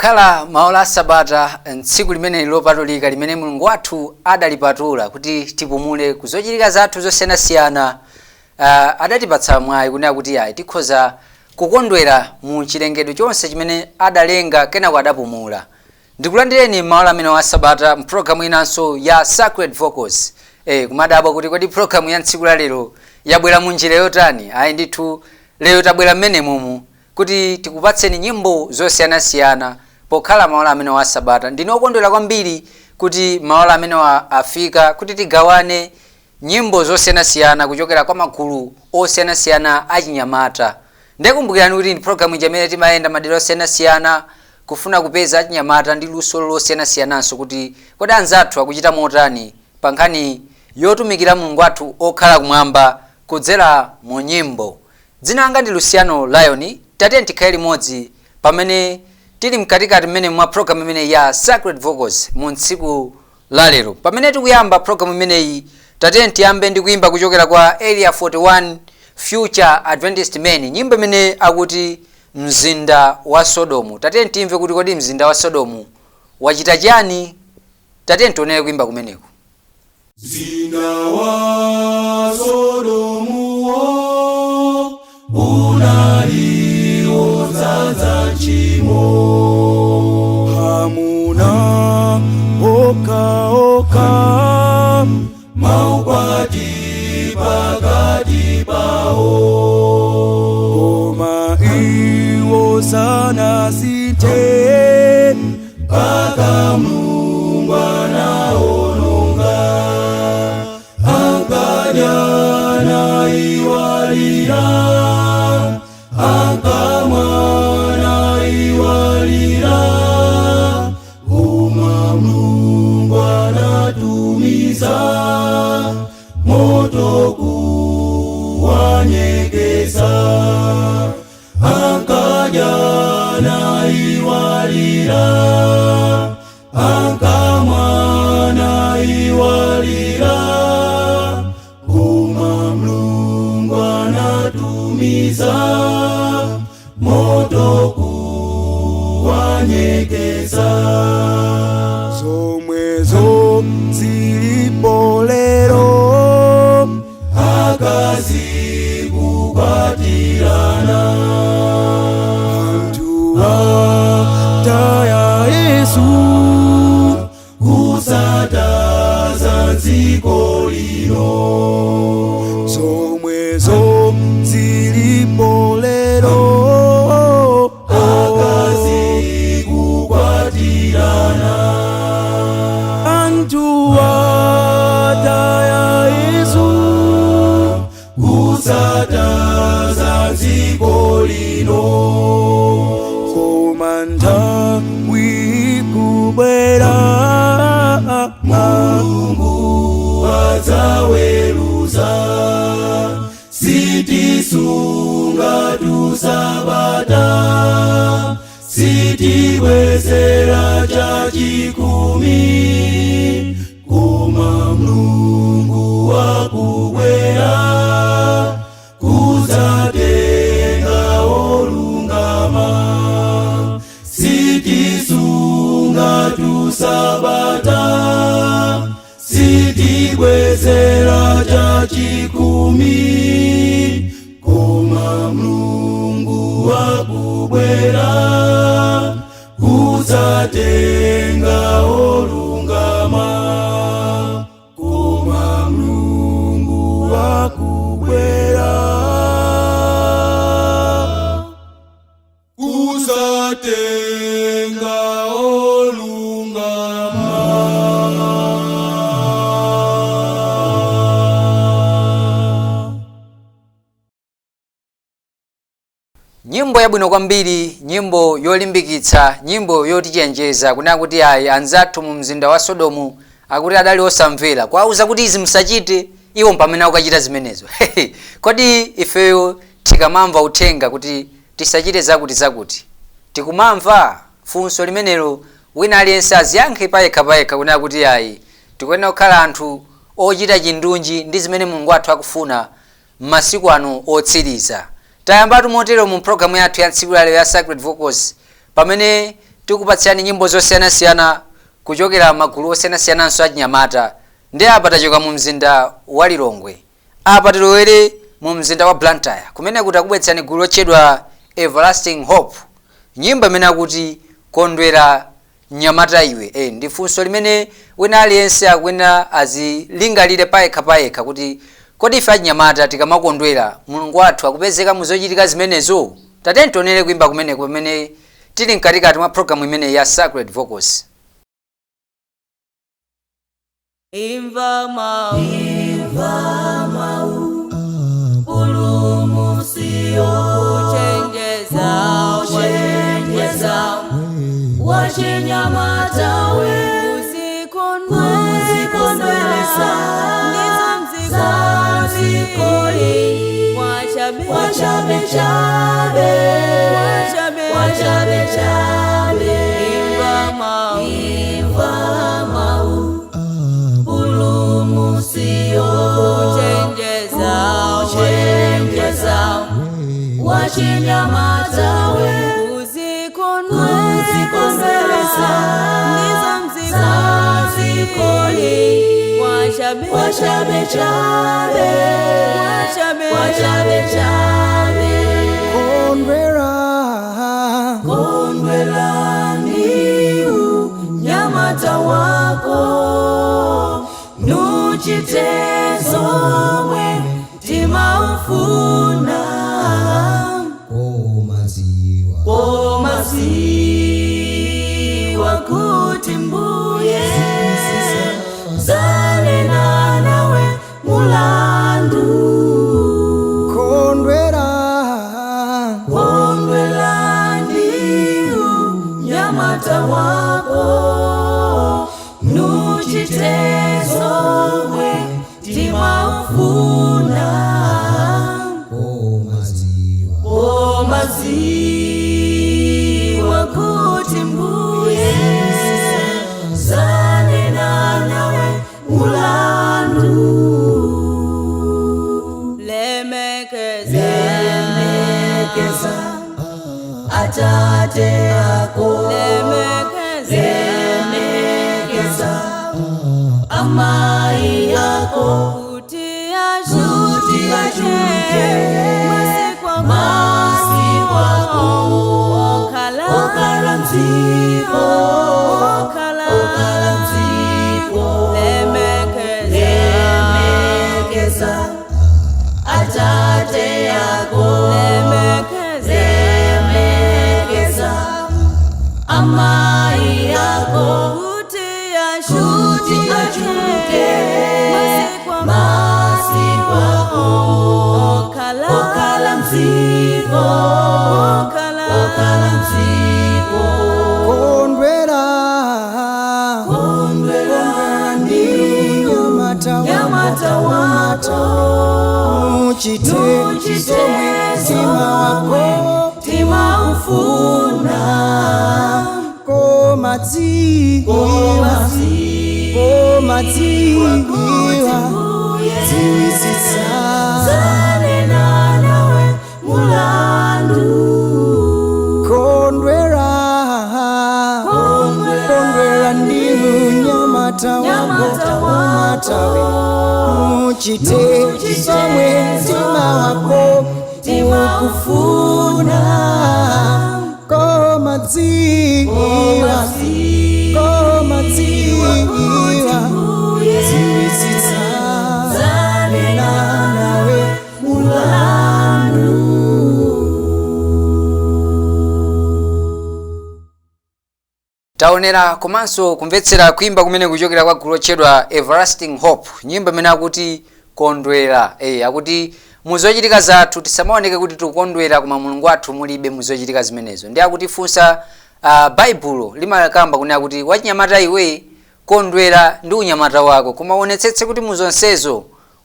pokhala maola Sabata ntsiku limene lopatulika limene Mulungu wathu adalipatula kuti tipumule kuzochitika zathu zosiyanasiyana. Adatipatsa mwayi kunena kuti ayi tikhoza kukondwera mu chilengedwe chonse chimene adalenga kenako adapumula. Ndikulandireni maola amene wa Sabata mpulogalamu inanso ya Sacred Vocals. Kumadabwa kuti kodi pulogalamu ya ntsiku la lero yabwera mu njira yotani. Ayi ndithu lero tabwera mmene mumu kuti tikupatseni nyimbo zosiyanasiyana pokhala maola amene wa Sabata. Ndinokondwera kwambiri kuti maola amene afika kuti tigawane nyimbo zosiyanasiyana kuchokera kwa magulu osiyanasiyana achinyamata. Ndikumbukirani kuti ndi program imene timayenda madera osiyanasiyana kufuna kupeza achinyamata ndi luso losiyanasiyananso kuti kodi anzathu akuchita motani pa nkhani yotumikira Mulungu wathu okhala kumwamba kudzera mu nyimbo. Dzina langa ndi Luciano Lion. Tatiyeni tikhale limodzi pamene tili mkatikati mmene mwa program imene ya Sacred Vocals mu ntsiku la lero. Pamene tikuyamba program imeneyi tatiyeni tiyambe ndi kuimba kuchokera kwa Area 41 Future Adventist Men, nyimbo imene akuti mzinda wa Sodomu. Tatiyeni timve kuti kodi mzinda wa Sodomu wachita chani. Tatiyeni tionere kuimba kumeneko. Mzinda wa Sodomu unali ozaza chimo, hamuna oka maukwati pakati pawo, koma iwo sanasinthe mpaka Mulungu anaononga, ankadya naiwalira, akamwa naiwalira, koma Mulungu anatumiza moto kuwanyekeza, ankadya naiwalira, akamwa naiwalira, koma Mulungu anatumiza moto kuwanyekeza. Zomwezo zilipo lero akazi kukwatirana, anthu ataya Yesu kusataza dziko lino. Zomwezo zilipo lero akazi kukwatirana, anthu ataya Yesu kusataza dziko lino, koma nthawi ikubwera Mulungu adzaweruza, sitisunga Sabata, sitibwezera chachikumi, koma Mulungu akubwera kudzatenga olungama, sitisunga Sabata, sitibwezera chachikumi, koma Mulungu akubwera kudzatenga olungama, koma Mulungu akubwera kudzatenga olungama. Nyimbo yabwino kwambiri, nyimbo yolimbikitsa, nyimbo yotichenjeza kunena kuti ayi anzathu mu mzinda wa Sodomu akuti adali osamvera, kwauza kuti izi musachite, iwo pamene ukachita zimenezo. Kodi ifeyo tikamamva uthenga kuti tisachite zakuti tikumamva funso limenelo wina aliyense aziyankhe payekha kunena kuti ayi tikuyenera kukhala anthu ochita chindunji ndi zimene Mulungu wathu akufuna m'masiku ano otsiriza. Tayambatu motero mu program yathu ya ntsiku lero ya Sacred Vocals pamene tikupatsani nyimbo zosiyanasiyana kuchokera magulu osiyanasiyananso achinyamata. Ndi apa tachoka mu mzinda wa Lilongwe, apa tilowere mu mzinda wa Blantyre kumene kuti akubwetsani gulu lotchedwa Everlasting Hope, nyimbo imene akuti kondwera mnyamata iwe. Ndi funso limene wina aliyense akwena azilingalire payekha kuti kodi ife achinyamata tikamakondwera Mulungu wathu akupezeka muzochitika zimenezo. Tateni tionere kuimba kumene tili mkatikati mwa programu imene ya Sacred Vocals. Imva mau pulumusio uchenjeza wachinyamata we uzikondwelesa nizamzikoli wachabe imva mau pulumusio uchenjeza wachinyamata we uzikondwelesa nizamzikoli wachabe kondwela ndiu nyamata wako nuchitezo mwe timaufuna omaziwa kuti mbuye zanena nawe mulandu kondwela ndiu nyamata wako nuchitezo mwe timaufuna omaziwa kuti mbuye zanena nawe mulandu lemekeza atate ako lemekeza amai yako kuti achuke masikwako okala mziko lemekeza atate yako lemekeza amai yako kuti achuke masikwako okala mziko kondwela ndiu nyamata wako nuchitezo wako timaufuna komadziwa ziwisisa zanena nawe mulandu kondwela ndiu nyamata wako nuchitezo mtima wako ukufuna komadziwa ziwisisa zanena nawe mulandu. Taonera komanso kumvetsera kuimba kumene kuchokera kwa gulu lotchedwa Everlasting Hope, nyimbo imene akuti kondwera. Akuti muzochitika zathu tisamaoneke kuti tikukondwera koma Mulungu wathu mulibe muzochitika zimenezo. Ndi akuti funsa Baibulo limakamba kunena kuti wachinyamata iwe kondwera ndi unyamata wako, koma onetsetse kuti muzonsezo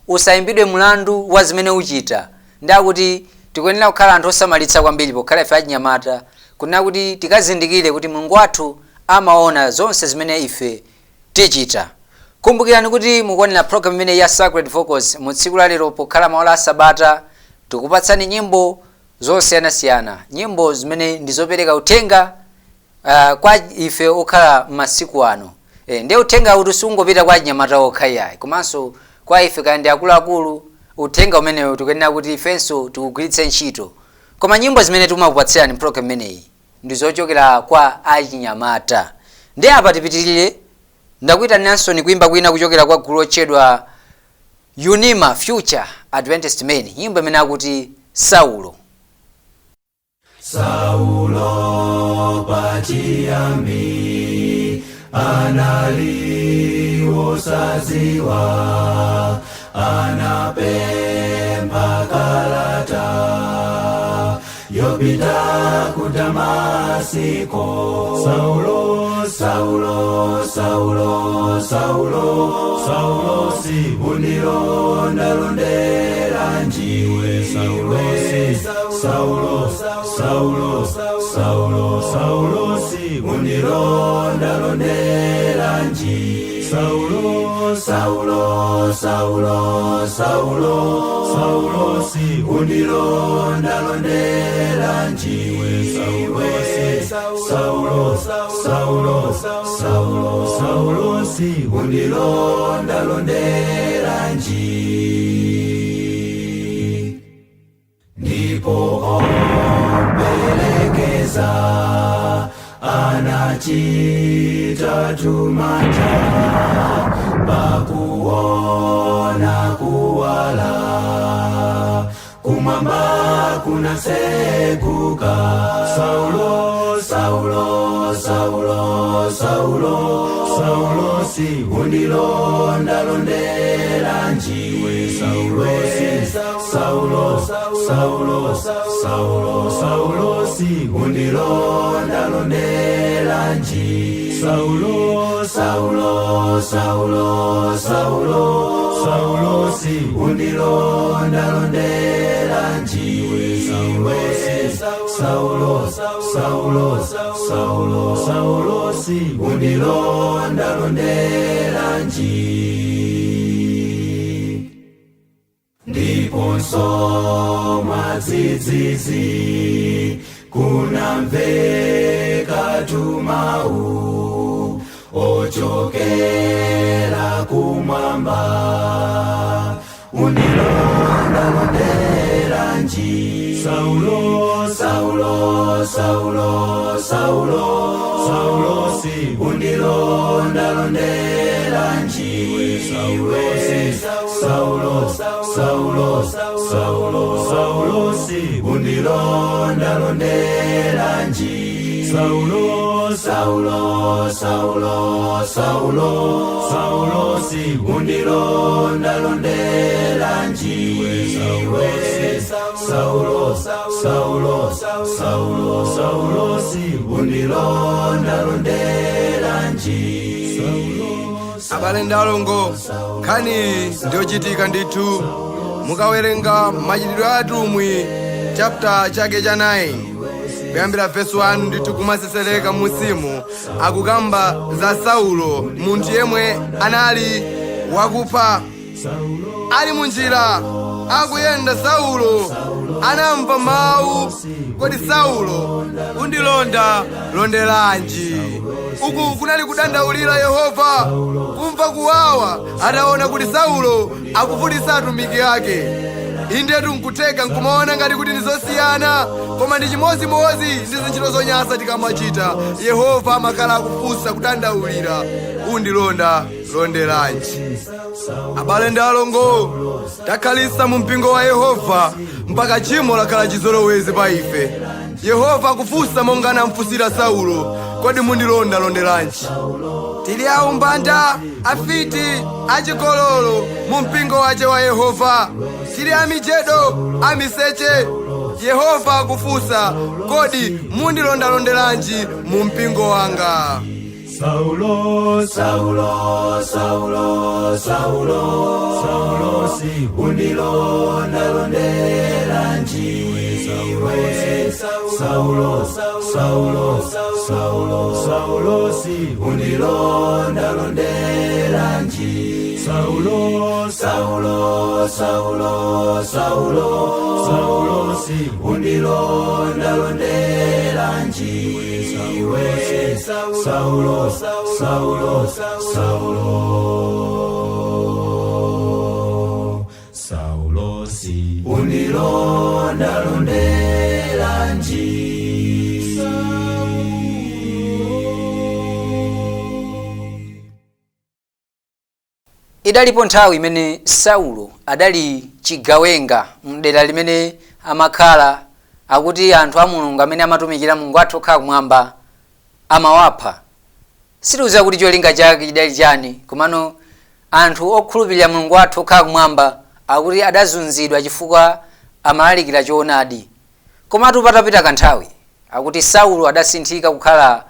usayimbidwe mulandu wa zimene uchita. Ndi akuti tikuyenera kukhala anthu osamalitsa kwambiri pokhala ife achinyamata, kunena kuti tikazindikire kuti Mulungu wathu amaona zonse zimene ife tichita. Kumbukirani kuti mukuonera program imene ya Sacred Vocals mu tsiku la lero pokhala maola a Sabata. Tikupatsani nyimbo zosiyanasiyana, nyimbo zimene ndizopereka uthenga kwa ife okhala masiku ano ndiye uthenga kuti sungopita kwa anyamata okha yayi komanso kwa ife kandi akuluakulu uthenga umenewu tikuyenera kuti ifenso tikugwiritse ntchito. Koma nyimbo zimene timakupatsirani program imeneyi ndi zochokera kwa achinyamata. Ndi apa tipitirire ndakuyitananso ni kuimba kwina kuchokera kwa gulu lotchedwa Unima Future Adventist Men, nyimbo imene akuti Saulo. Saulo pachiyambi anali wosadziwa, anapempha kalata yopita ku Damasiko. Saulo, Saulo, Saulo, Saulo, Saulo, si undilondalondera njiwe. Saulo, Saulo, Saulo, Saulo, Saulo, si undilondalondera njiwe. Saulo, Saulo, Saulo, Saulo, Saulo, si undilondalondera njiwe. Saulo, Saulo, Saulo, Saulo, si undilondalondera njiwe. Ndipo ompelekeza anachita tumanja pakuona kuwala, kumwamba kunasekuka. Saulo, Saulo, Saulo, Saulo, Saulo, si undilondalondera njiwe. Saulo, Saulo, Saulo, Saulo, si undilondalondera njiwe. Saulo, Saulo, Saulo, Saulo, Saulo, si undilondalondera njiwe. Saulo, Saulo, Saulo, Saulo, si undilondalondera njiwe. Ndiponso mwadzidzidzi kunamveka tumau ochokera kumwamba, undilondalondera njiwe. Saulo, Saulo, Saulo, Saulo, Saulo, si undilondalondera njiwe. Saulo, Saulo, Saulo, Saulo, si undilondalondera njiwe. Saulo, Saulo, Saulo, Saulo, Saulo, si undilondalondera njiwe. Saulo, Saulo, Saulo, Saulo, si undilondalondera njiwe. Abale ndalongo, nkhani ndiochitika ndithu mukawerenga machitidwe a atumwi chapter chake cha 9 kuyambira verse 1 ndithu kumaseseleka musimu akukamba za Saulo, munthu yemwe anali wakupha. Ali munjira akuyenda Saulo anamva mawu, kodi Saulo undilondalonderanji? Uku kunali kudandaulira Yehova kumva kuwawa ataona kuti Saulo akuvutitsa atumiki ake. Indetu nkuteka nkumaona ngati kuti ndizosiyana, koma ndi chimozimozi ndi zintchito zonyansa tikamachita. Yehova amakhala akufunsa kudandaulira, undilondalonderanji? Abale ndi alongo, takhalisa mu mpingo wa Yehova mpaka tchimo lakhala chizolowezi pa ife. Yehova akufunsa monga anamfunsira Saulo, kodi mundilondalonderanji? Tili aumbanda, afiti, achigololo mu mpingo wace wa Yehova. Tili amijedo, amiseche. Yehova akufunsa, kodi mundilondalonderanji mu mpingo wanga? Saulo, Saulo, Saulo, Saulo, Saulo, si undilondalondera njiwe. Saulo, Saulo, Saulo, Saulo, si undilondalondera njiwe. Saulo, Saulo, Saulo, Saulo, Saulo, si undilondalondera njiwe. ndiwe Saulo, Saulo, Saulo si unilonda londela nji. Idalipo nthawi imene Saulo adali chigawenga mdera limene amakhala akuti anthu a Mulungu amene amatumikira Mulungu athu okhala kumwamba amawapha. Sitiuza kuti cholinga chake chidali chani, komano anthu okhulupirira Mulungu athu okhala kumwamba akuti adazunzidwa chifukwa amalalikira choonadi. Komatu patapita kanthawi akuti Saulo adasinthika kukhala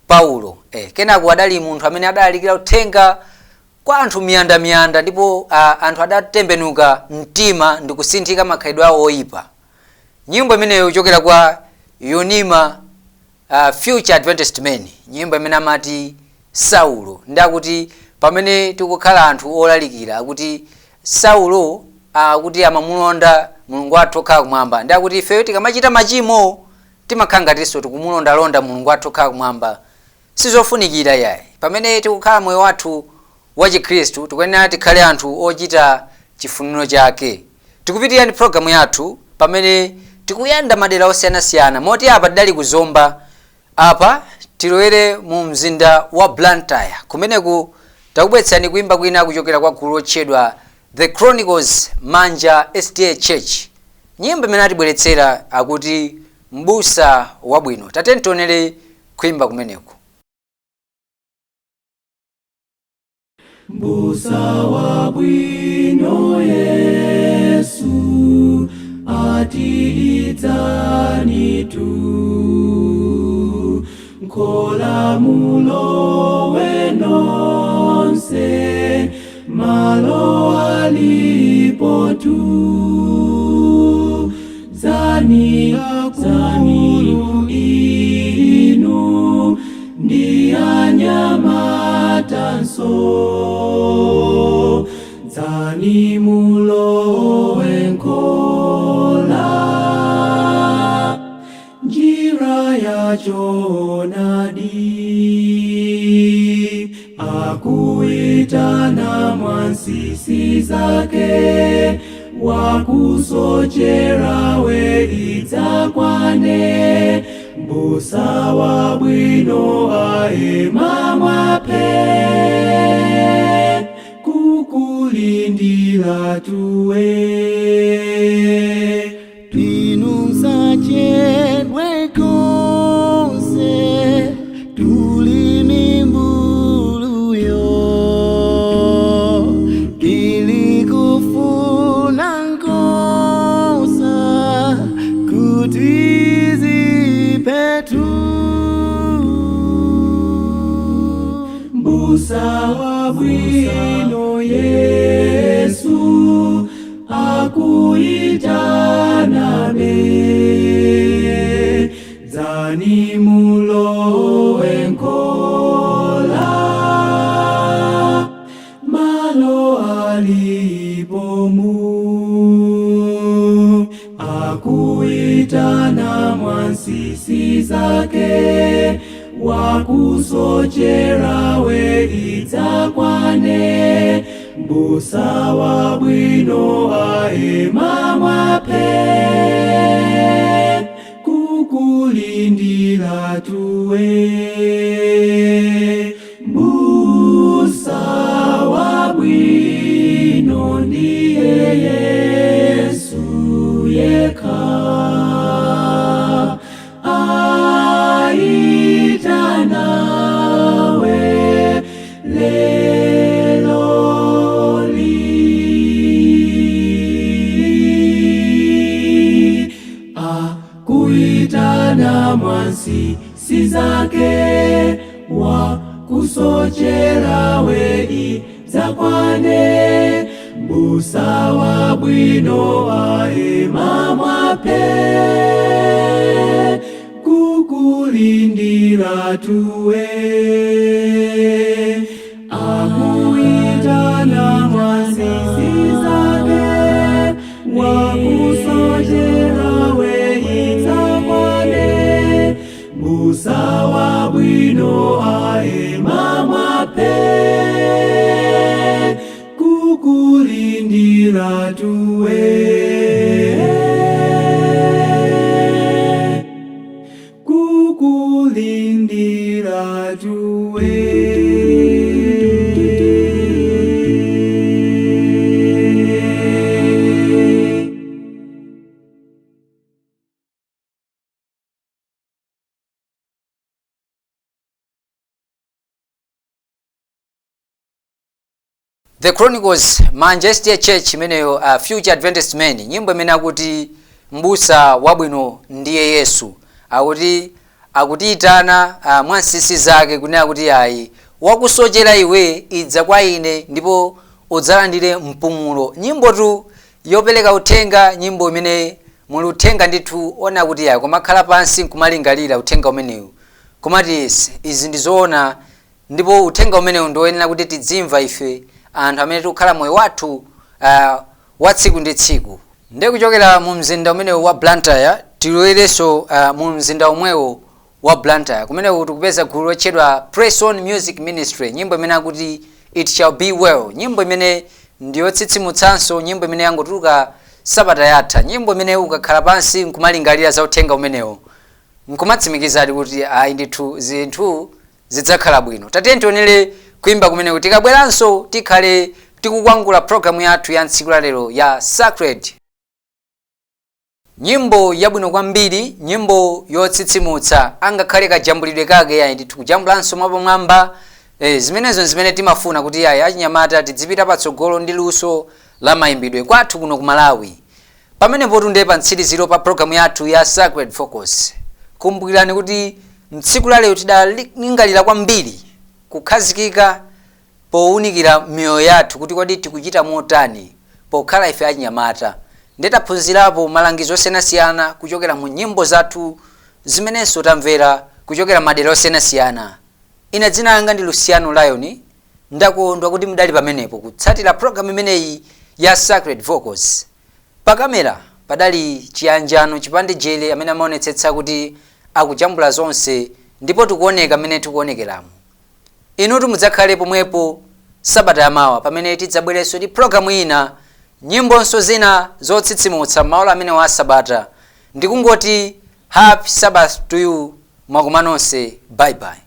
Paulo. Kenako adali munthu amene adalalikira uthenga kwa anthu miyandamiyanda, ndipo anthu adatembenuka mtima ndi kusinthika makhalidwe awo oyipa. Nyimbo imeneyo ichokera kwa Yonima Future Adventist Men, nyimbo imene amati Saulo. Ndakuti pamene tikukhala anthu olalikira akuti Saulo akuti amamulonda Mulungu athu okhala kumwamba. Ndakuti ifeyo tikamachita machimo timakhala ngatinso tikumulondalonda Mulungu athu okhala kumwamba. Sizofunikira yayi. Pamene tikukhala moyo wathu wa Chikristu tikuyenera tikhale anthu ochita chifuniro chake. Tikupitirira ndi programu yathu pamene tikuyenda madera osiyanasiyana, moti apa tidali kuzomba. Apa tilowere mu mzinda wa Blantyre, kumeneku takubwetsani kuimba kwina kuchokera kwa gulu lotchedwa The Chronicles Manja SDA Church. Nyimbo imene atibweretsera akuti Mbusa wabwino. Tateni tionere kuimba kumeneku. Mbusa wabwino Yesu atiitani tu, nkola mulowe nonse malo alipo tu. Zani inu ndiyanyamatanso, zani mulowe nkola njira ya jonadi. Akuitana mwansisi zake, wakusochera we idzakwane. Mbusa wabwino aema mwape, kukulindira tuwe. Twinu msachedwe konse, tulini mbuluyo, ili kufuna nkosa kutizipetu. Mbusa wabwino Yesu akuitana be, zani mulowe nkola malo alipo mu. Akuitana mwansisi zake, wakusochera we idzakwane. Mbusa wabwino aema mwape, kukulindira tuwe. Mbusa wabwino ndiye Yesu yekha, aitanawe lelo li. Akuitana mwansisi zake, wakusochera we idzakwane. Mbusa wabwino aema mwape, kukulindira tuwe. Akuitana mwansisi zake, wakusochera we idzakwane. Mbusa wabwino wabwino aema mwape kukulindira tuwe kukulindira tuwe. The Chronicles Manchester Church imeneyo Future Adventist Men, nyimbo imene akuti mbusa wabwino ndiye Yesu, akutiitana mwansisi zake kunena kuti ayi wakusochera iwe idza kwa ine ndipo udzalandire mpumulo. Nyimbo tu yopeleka uthenga, nyimbo imene muli uthenga ndithu ona kuti ayi kumakhala pansi nkumalingalira uthenga umenewu komati izi ndizoona, ndipo uthenga umenewu ndoyenera kuti tidzimva ife anthu amene tikukhala moyo wathu wa tsiku ndi tsiku. Ndiye kuchokera mu mzinda umenewu wa Blantyre tiloyereso mu mzinda omwewo wa Blantyre kumenewu tikupeza gulu lotchedwa Praise On Music Ministry, nyimbo imene akuti It Shall Be Well, nyimbo imene ndiyotsitsimutsanso, nyimbo imene yangotuluka sabata yatha, nyimbo imene ukakhala pansi nkumalingalira za uthenga umenewo nkumatsimikizadi kuti ayi ndithu zinthu zidzakhala bwino. Tatiyeni tionere kuimba kumene tikabweranso tikhale tikukwangula programu yathu ya tsiku la lero ya Sacred. Nyimbo yabwino kwambiri, nyimbo yotsitsimutsa, angakhale kajambulidwe kake ayi ndithu kujambulanso mwapamwamba. Zimenezo zimene timafuna kuti ayi achinyamata tidzipita patsogolo ndi luso la mayimbidwe kwathu kuno ku Malawi. Pamenepo tunde pa mtsiriziro pa programu yathu ya Sacred Focus. Kumbukirani kuti mtsiku la lero tidalingalira kwambiri kukhazikika powunikira miyoyo yathu kuti kodi tikuchita motani pokhala ife achinyamata. Ndetaphunzirapo malangizo osiyanasiyana kuchokera mu nyimbo zathu zimenenso tamvera kuchokera madera osiyanasiyana. Ina dzina langa ndi Luciano Lion, ndakondwa kuti mudali pamenepo kutsatira programu imeneyi ya Sacred Focus. Pakamera padali Chiyanjano Chipande Jele amene amaonetsetsa kuti akujambula zonse ndipo tikuoneka amene tikuonekeramo. Inu mudzakhale pomwepo sabata yamawa pamene tidzabwerenso ndi programu ina, nyimbonso zina zotsitsimutsa maola amene wa sabata. Ndikungoti happy Sabbath to you, mwakumanonse, bye bye.